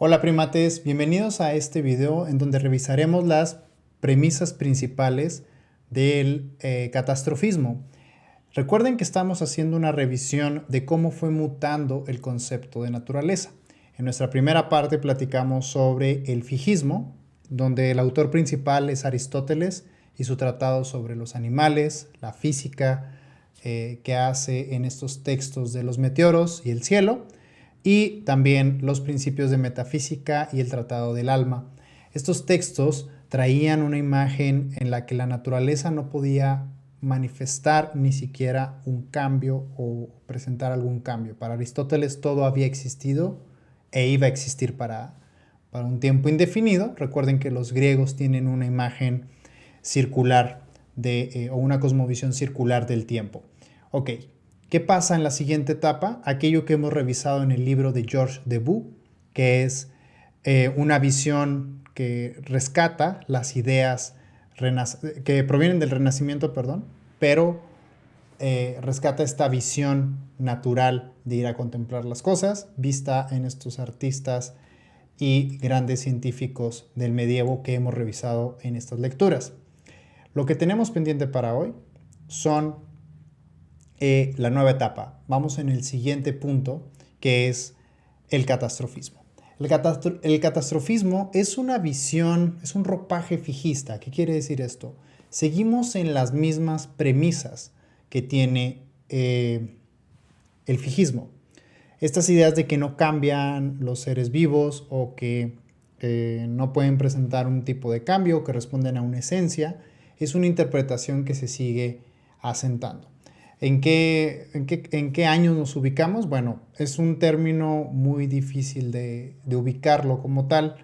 Hola primates, bienvenidos a este video en donde revisaremos las premisas principales del catastrofismo. Recuerden que estamos haciendo una revisión de cómo fue mutando el concepto de naturaleza. En nuestra primera parte platicamos sobre el fijismo, donde el autor principal es Aristóteles y su tratado sobre los animales, la física que hace en estos textos de los meteoros y el cielo, y también los principios de metafísica y el tratado del alma. Estos textos traían una imagen en la que la naturaleza no podía manifestar ni siquiera un cambio o presentar algún cambio. Para Aristóteles todo había existido e iba a existir para un tiempo indefinido. Recuerden que los griegos tienen una imagen circular o una cosmovisión circular del tiempo. Ok, ¿qué pasa en la siguiente etapa? Aquello que hemos revisado en el libro de Georges Debout, que es una visión que rescata las ideas que provienen del Renacimiento, pero rescata esta visión natural de ir a contemplar las cosas, vista en estos artistas y grandes científicos del medievo que hemos revisado en estas lecturas. Lo que tenemos pendiente para hoy son la nueva etapa. Vamos en el siguiente punto, que es el catastrofismo. El catastrofismo es una visión, es un ropaje fijista. ¿Qué quiere decir esto? Seguimos en las mismas premisas que tiene el fijismo. Estas ideas de que no cambian los seres vivos o que no pueden presentar un tipo de cambio, que responden a una esencia, es una interpretación que se sigue asentando. ¿En qué años nos ubicamos? Bueno, es un término muy difícil de ubicarlo como tal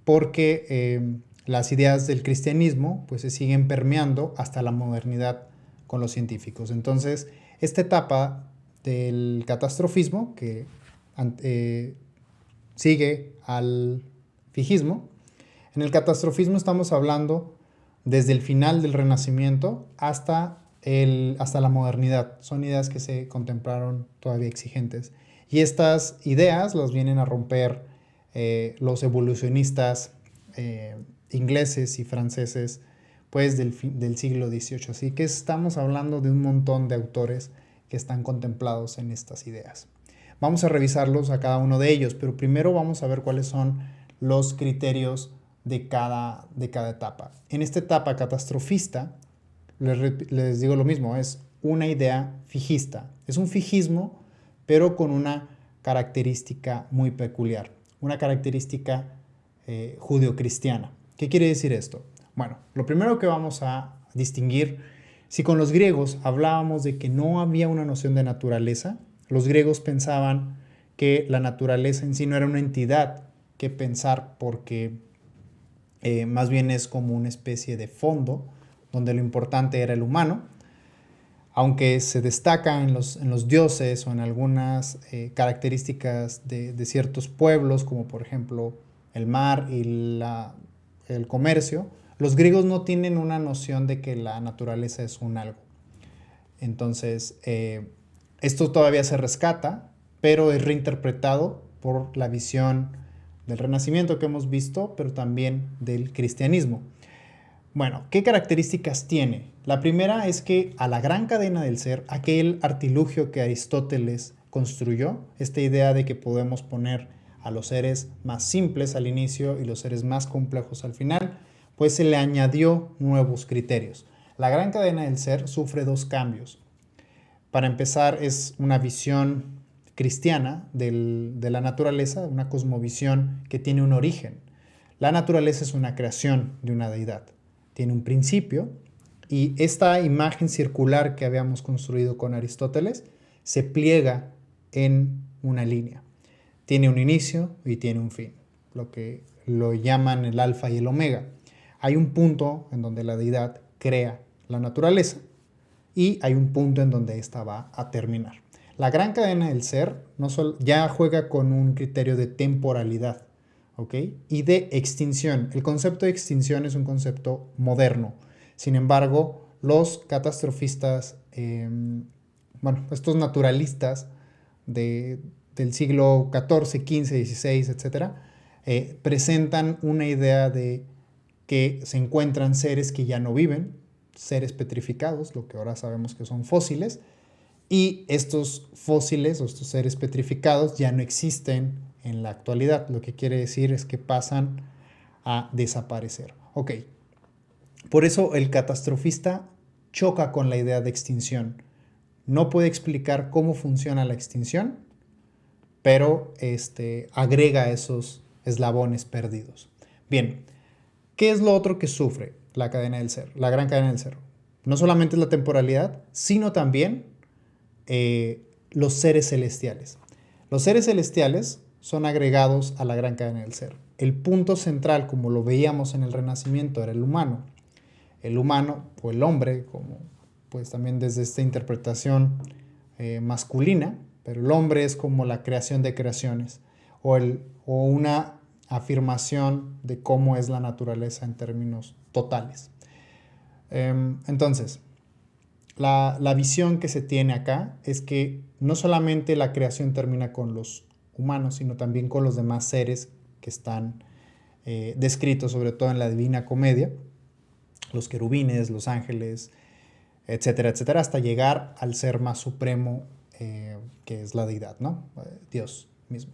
porque las ideas del cristianismo pues, se siguen permeando hasta la modernidad con los científicos. Entonces, esta etapa del catastrofismo que sigue al fijismo, en el catastrofismo estamos hablando desde el final del Renacimiento hasta la modernidad. Son ideas que se contemplaron todavía exigentes. Y estas ideas las vienen a romper los evolucionistas ingleses y franceses pues, del siglo XVIII. Así que estamos hablando de un montón de autores que están contemplados en estas ideas. Vamos a revisarlos a cada uno de ellos, pero primero vamos a ver cuáles son los criterios de cada etapa. En esta etapa catastrofista, les digo lo mismo, es una idea fijista. Es un fijismo, pero con una característica muy peculiar, una característica judeocristiana. ¿Qué quiere decir esto? Bueno, lo primero que vamos a distinguir, si con los griegos hablábamos de que no había una noción de naturaleza, los griegos pensaban que la naturaleza en sí no era una entidad que pensar porque más bien es como una especie de fondo donde lo importante era el humano, aunque se destaca en los dioses o en algunas características de ciertos pueblos, como por ejemplo el mar y el comercio, los griegos no tienen una noción de que la naturaleza es un algo. Entonces, esto todavía se rescata, pero es reinterpretado por la visión del Renacimiento que hemos visto, pero también del cristianismo. Bueno, ¿qué características tiene? La primera es que a la gran cadena del ser, aquel artilugio que Aristóteles construyó, esta idea de que podemos poner a los seres más simples al inicio y los seres más complejos al final, pues se le añadió nuevos criterios. La gran cadena del ser sufre dos cambios. Para empezar, es una visión cristiana de la naturaleza, una cosmovisión que tiene un origen. La naturaleza es una creación de una deidad. Tiene un principio y esta imagen circular que habíamos construido con Aristóteles se pliega en una línea. Tiene un inicio y tiene un fin, lo que lo llaman el alfa y el omega. Hay un punto en donde la deidad crea la naturaleza y hay un punto en donde esta va a terminar. La gran cadena del ser ya juega con un criterio de temporalidad. ¿Okay? Y de extinción. El concepto de extinción es un concepto moderno. Sin embargo, los catastrofistas, estos naturalistas del siglo XIV, XV, XVI, etc., presentan una idea de que se encuentran seres que ya no viven, seres petrificados, lo que ahora sabemos que son fósiles, y estos fósiles o estos seres petrificados ya no existen en la actualidad. Lo que quiere decir es que pasan a desaparecer. Ok, por eso el catastrofista choca con la idea de extinción. No puede explicar cómo funciona la extinción, pero agrega esos eslabones perdidos. Bien, ¿qué es lo otro que sufre la cadena del ser, la gran cadena del ser? No solamente es la temporalidad, sino también los seres celestiales. Los seres celestiales son agregados a la gran cadena del ser. El punto central, como lo veíamos en el Renacimiento, era el humano. El humano o el hombre, como pues también desde esta interpretación masculina, pero el hombre es como la creación de creaciones o una afirmación de cómo es la naturaleza en términos totales. Entonces, la visión que se tiene acá es que no solamente la creación termina con los humanos, sino también con los demás seres que están descritos, sobre todo en la Divina Comedia, los querubines, los ángeles, etcétera, etcétera, hasta llegar al ser más supremo, que es la deidad, ¿no? Dios mismo.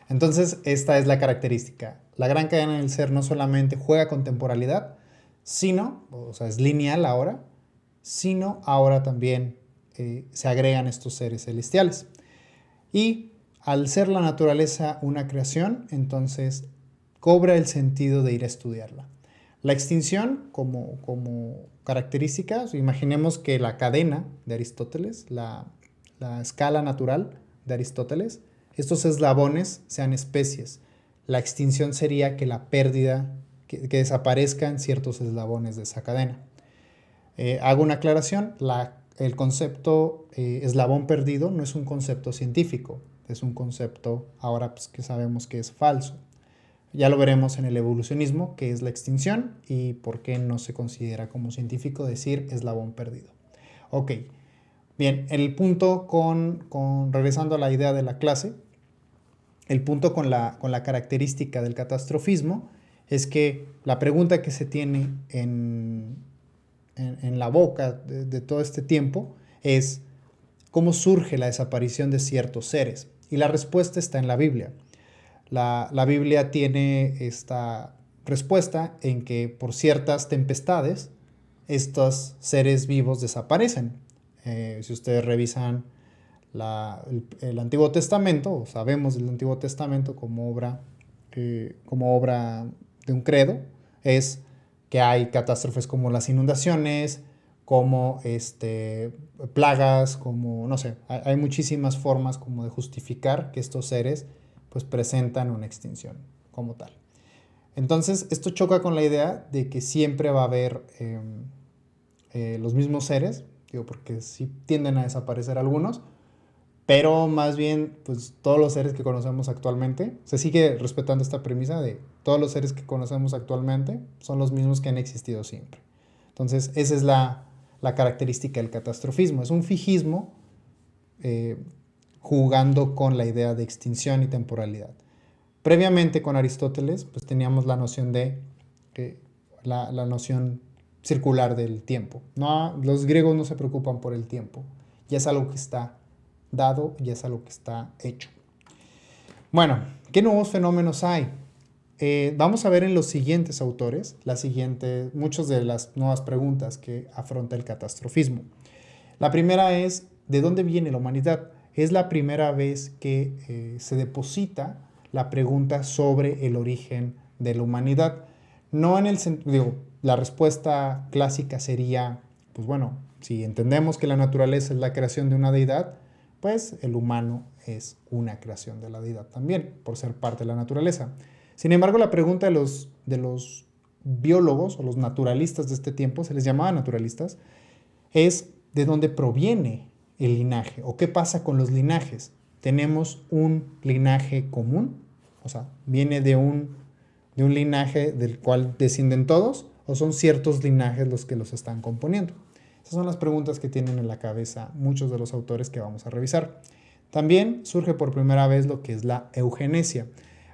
Entonces, esta es la característica. La gran cadena del ser no solamente juega con temporalidad, sino, o sea, es lineal ahora, sino ahora también se agregan estos seres celestiales. Y al ser la naturaleza una creación, entonces cobra el sentido de ir a estudiarla. La extinción como característica, imaginemos que la cadena de Aristóteles, la escala natural de Aristóteles, estos eslabones sean especies. La extinción sería que la pérdida, que desaparezcan ciertos eslabones de esa cadena. Hago una aclaración, el concepto eslabón perdido no es un concepto científico, es un concepto ahora pues, que sabemos que es falso. Ya lo veremos en el evolucionismo, qué es la extinción y por qué no se considera como científico decir eslabón perdido. Ok, bien, el punto regresando a la idea de la clase, el punto con la característica del catastrofismo es que la pregunta que se tiene en la boca de todo este tiempo es ¿cómo surge la desaparición de ciertos seres? Y la respuesta está en la Biblia. La Biblia tiene esta respuesta en que por ciertas tempestades estos seres vivos desaparecen. Si ustedes revisan el Antiguo Testamento, o sabemos del Antiguo Testamento como obra de un credo, es que hay catástrofes como las inundaciones, como plagas, como, no sé, hay muchísimas formas como de justificar que estos seres pues presentan una extinción como tal. Entonces, esto choca con la idea de que siempre va a haber los mismos seres, digo, porque sí tienden a desaparecer algunos, pero más bien, pues todos los seres que conocemos actualmente, se sigue respetando esta premisa de todos los seres que conocemos actualmente son los mismos que han existido siempre. Entonces, esa es la característica del catastrofismo. Es un fijismo jugando con la idea de extinción y temporalidad. Previamente con Aristóteles, pues teníamos la noción de la noción circular del tiempo. No, los griegos no se preocupan por el tiempo, ya es algo que está dado, ya es algo que está hecho. Bueno, ¿qué nuevos fenómenos hay? Vamos a ver en los siguientes autores muchas de las nuevas preguntas que afronta el catastrofismo. La primera es, ¿de dónde viene la humanidad? Es la primera vez que se deposita la pregunta sobre el origen de la humanidad. No en el sentido, la respuesta clásica sería, pues bueno, si entendemos que la naturaleza es la creación de una deidad, pues el humano es una creación de la deidad también, por ser parte de la naturaleza. Sin embargo, la pregunta de los biólogos o los naturalistas de este tiempo, se les llamaba naturalistas, es ¿de dónde proviene el linaje? ¿O qué pasa con los linajes? ¿Tenemos un linaje común? O sea, ¿viene de un linaje del cual descienden todos? ¿O son ciertos linajes los que los están componiendo? Esas son las preguntas que tienen en la cabeza muchos de los autores que vamos a revisar. También surge por primera vez lo que es la eugenesia.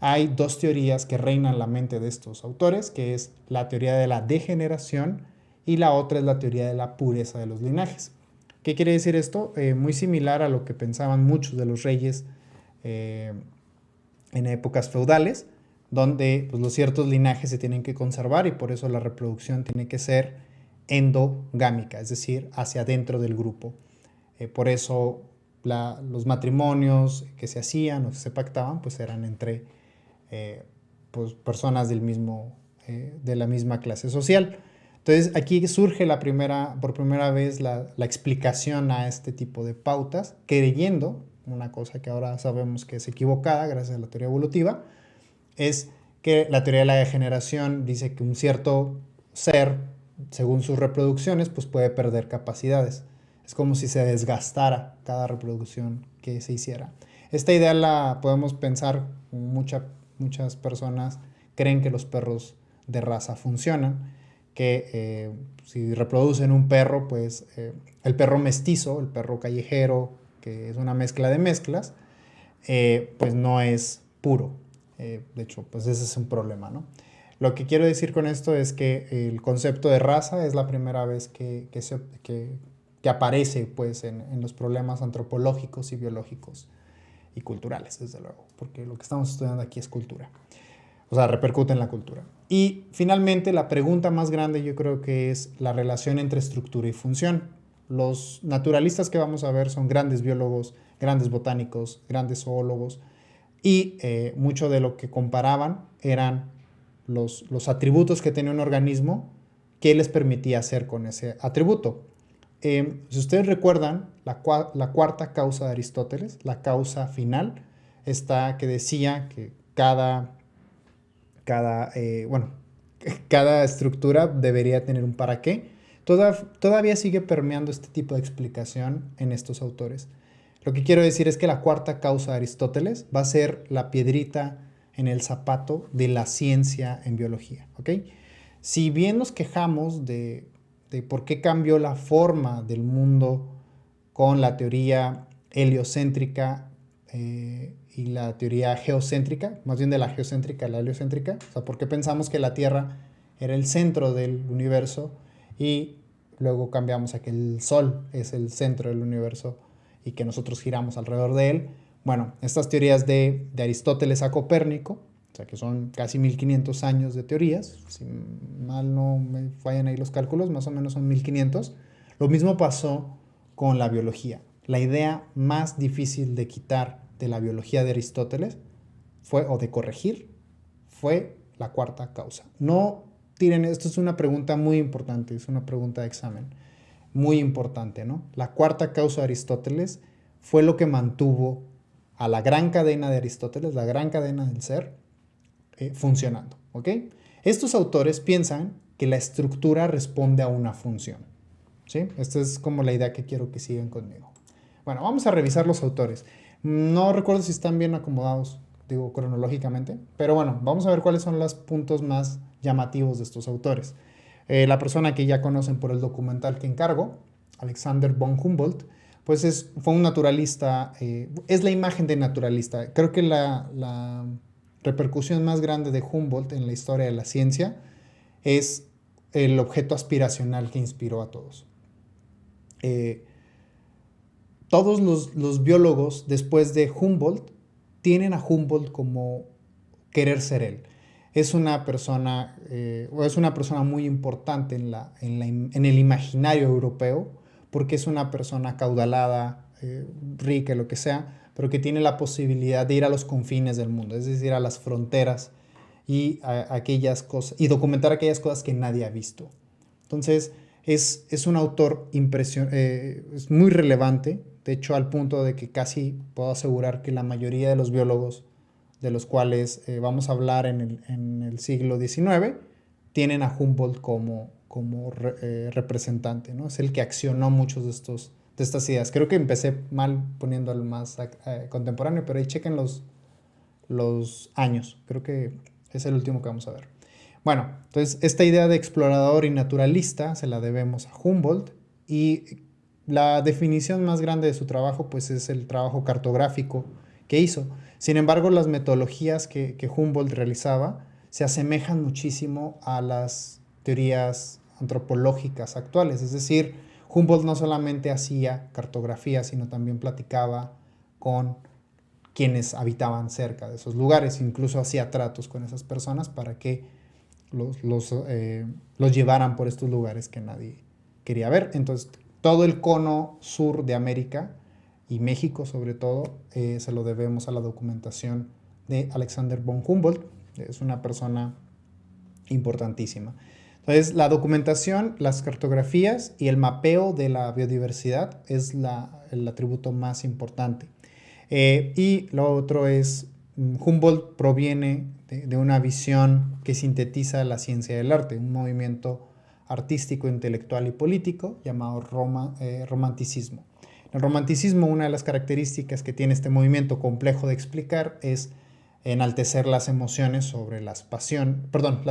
hay dos teorías que reinan la mente de estos autores, que es la teoría de la degeneración y la otra es la teoría de la pureza de los linajes. ¿Qué quiere decir esto? Muy similar a lo que pensaban muchos de los reyes en épocas feudales, donde pues, los ciertos linajes se tienen que conservar y por eso la reproducción tiene que ser endogámica, es decir, hacia adentro del grupo. Por eso los matrimonios que se hacían o que se pactaban pues eran entre pues, personas del mismo, de la misma clase social. Entonces aquí surge por primera vez la explicación a este tipo de pautas, creyendo, una cosa que ahora sabemos que es equivocada gracias a la teoría evolutiva, es que la teoría de la degeneración dice que un cierto ser, según sus reproducciones, pues puede perder capacidades. Es como si se desgastara cada reproducción que se hiciera. Esta idea la podemos pensar, muchas personas creen que los perros de raza funcionan, que si reproducen un perro, pues el perro mestizo, el perro callejero, que es una mezcla de mezclas, pues no es puro. De hecho, pues ese es un problema, ¿no? Lo que quiero decir con esto es que el concepto de raza es la primera vez que aparece pues, en los problemas antropológicos y biológicos y culturales, desde luego, porque lo que estamos estudiando aquí es cultura. O sea, repercute en la cultura. Y finalmente, la pregunta más grande yo creo que es la relación entre estructura y función. Los naturalistas que vamos a ver son grandes biólogos, grandes botánicos, grandes zoólogos, y mucho de lo que comparaban eran los atributos que tenía un organismo, qué les permitía hacer con ese atributo. Si ustedes recuerdan, la cuarta causa de Aristóteles, la causa final, esta que decía que cada estructura debería tener un para qué, todavía sigue permeando este tipo de explicación en estos autores. Lo que quiero decir es que la cuarta causa de Aristóteles va a ser la piedrita en el zapato de la ciencia en biología, ¿ok? Si bien nos quejamos de por qué cambió la forma del mundo con la teoría heliocéntrica y la teoría geocéntrica, más bien de la geocéntrica a la heliocéntrica, o sea, por qué pensamos que la Tierra era el centro del universo y luego cambiamos a que el Sol es el centro del universo y que nosotros giramos alrededor de él. Bueno, estas teorías de Aristóteles a Copérnico, o sea que son casi 1500 años de teorías, si mal no me fallan ahí los cálculos, más o menos son 1500. Lo mismo pasó con la biología. La idea más difícil de quitar de la biología de Aristóteles o de corregir, fue la cuarta causa. No tiren, esto es una pregunta muy importante, es una pregunta de examen, muy importante, ¿no? La cuarta causa de Aristóteles fue lo que mantuvo a la gran cadena de Aristóteles, la gran cadena del ser, funcionando, ¿ok? Estos autores piensan que la estructura responde a una función, ¿sí? Esta es como la idea que quiero que sigan conmigo. Bueno, vamos a revisar los autores. No recuerdo si están bien acomodados, digo, cronológicamente, pero bueno, vamos a ver cuáles son los puntos más llamativos de estos autores. La persona que ya conocen por el documental que encargo, Alexander von Humboldt, pues fue un naturalista, es la imagen de naturalista. Creo que la repercusión más grande de Humboldt en la historia de la ciencia es el objeto aspiracional que inspiró a todos. Todos los biólogos después de Humboldt tienen a Humboldt como querer ser él. Es una persona muy importante en el imaginario europeo porque es una persona acaudalada, rica, lo que sea, pero que tiene la posibilidad de ir a los confines del mundo, es decir, a las fronteras y aquellas cosas, y documentar aquellas cosas que nadie ha visto. Entonces, es un autor es muy relevante, de hecho, al punto de que casi puedo asegurar que la mayoría de los biólogos de los cuales vamos a hablar en el siglo XIX, tienen a Humboldt como representante, ¿no? Es el que accionó muchos de estas ideas. Creo que empecé mal poniendo el más contemporáneo, pero ahí chequen los años. Creo que es el último que vamos a ver. Bueno, entonces esta idea de explorador y naturalista se la debemos a Humboldt y la definición más grande de su trabajo pues es el trabajo cartográfico que hizo. Sin embargo, las metodologías que Humboldt realizaba se asemejan muchísimo a las teorías antropológicas actuales. Es decir, Humboldt no solamente hacía cartografía, sino también platicaba con quienes habitaban cerca de esos lugares, incluso hacía tratos con esas personas para que los llevaran por estos lugares que nadie quería ver. Entonces, todo el cono sur de América y México sobre todo, se lo debemos a la documentación de Alexander von Humboldt. Es una persona importantísima. Entonces, la documentación, las cartografías y el mapeo de la biodiversidad es el atributo más importante. Y lo otro es, Humboldt proviene de una visión que sintetiza la ciencia del arte, un movimiento artístico, intelectual y político llamado romanticismo. El romanticismo, una de las características que tiene este movimiento complejo de explicar es enaltecer las emociones sobre las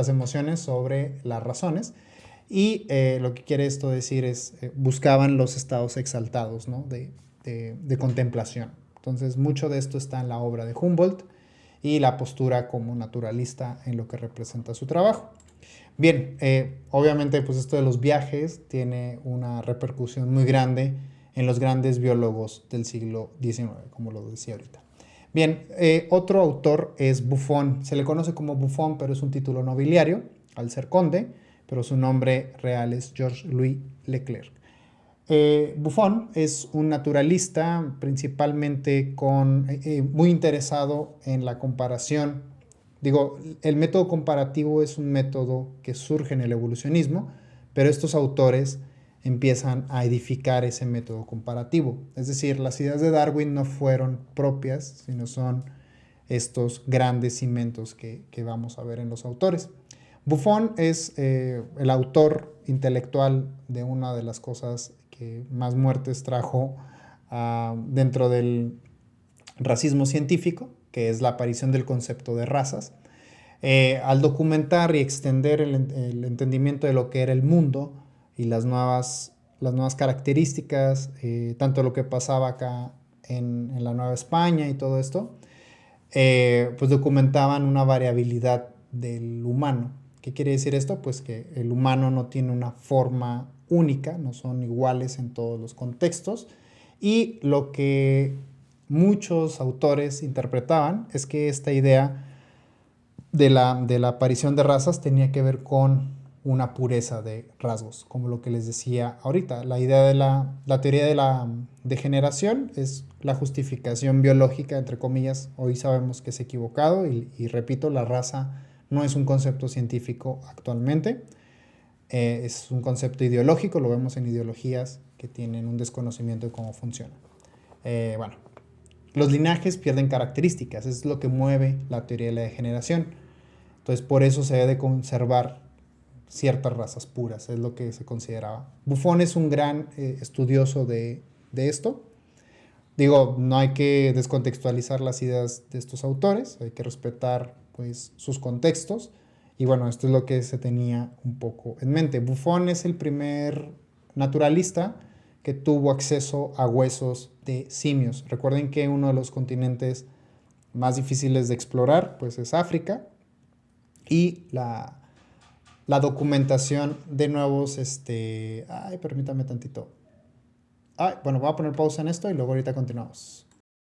emociones sobre las razones. Y lo que quiere esto decir es, buscaban los estados exaltados, ¿no? de contemplación. Entonces, mucho de esto está en la obra de Humboldt y la postura como naturalista en lo que representa su trabajo. Bien, obviamente pues esto de los viajes tiene una repercusión muy grande en los grandes biólogos del siglo XIX, como lo decía ahorita. Bien, otro autor es Buffon. Se le conoce como Buffon, pero es un título nobiliario, al ser conde, pero su nombre real es Georges-Louis Leclerc. Buffon es un naturalista principalmente muy interesado en la comparación. Digo, el método comparativo es un método que surge en el evolucionismo, pero estos autores empiezan a edificar ese método comparativo. Es decir, las ideas de Darwin no fueron propias, sino son estos grandes cimientos que vamos a ver en los autores. Buffon es el autor intelectual de una de las cosas que más muertes trajo dentro del racismo científico, que es la aparición del concepto de razas. Al documentar y extender el entendimiento de lo que era el mundo y las nuevas características, tanto lo que pasaba acá en la Nueva España y todo esto, pues documentaban una variabilidad del humano. ¿Qué quiere decir esto? Pues que el humano no tiene una forma única, no son iguales en todos los contextos, y lo que muchos autores interpretaban es que esta idea de la aparición de razas tenía que ver con una pureza de rasgos, como lo que les decía ahorita. La idea de la teoría de la degeneración es la justificación biológica, entre comillas. Hoy sabemos que es equivocado y repito, la raza no es un concepto científico actualmente, es un concepto ideológico, lo vemos en ideologías que tienen un desconocimiento de cómo funciona. Bueno, los linajes pierden características, es lo que mueve la teoría de la degeneración. Entonces, por eso se debe conservar ciertas razas puras, es lo que se consideraba. Buffon es un gran estudioso de esto. Digo, no hay que descontextualizar las ideas de estos autores, hay que respetar pues, sus contextos. Y bueno, esto es lo que se tenía un poco en mente. Buffon es el primer naturalista que tuvo acceso a huesos de simios. Recuerden que uno de los continentes más difíciles de explorar pues, es África. Y la documentación de nuevos, permítame tantito. Bueno, voy a poner pausa en esto y luego ahorita continuamos.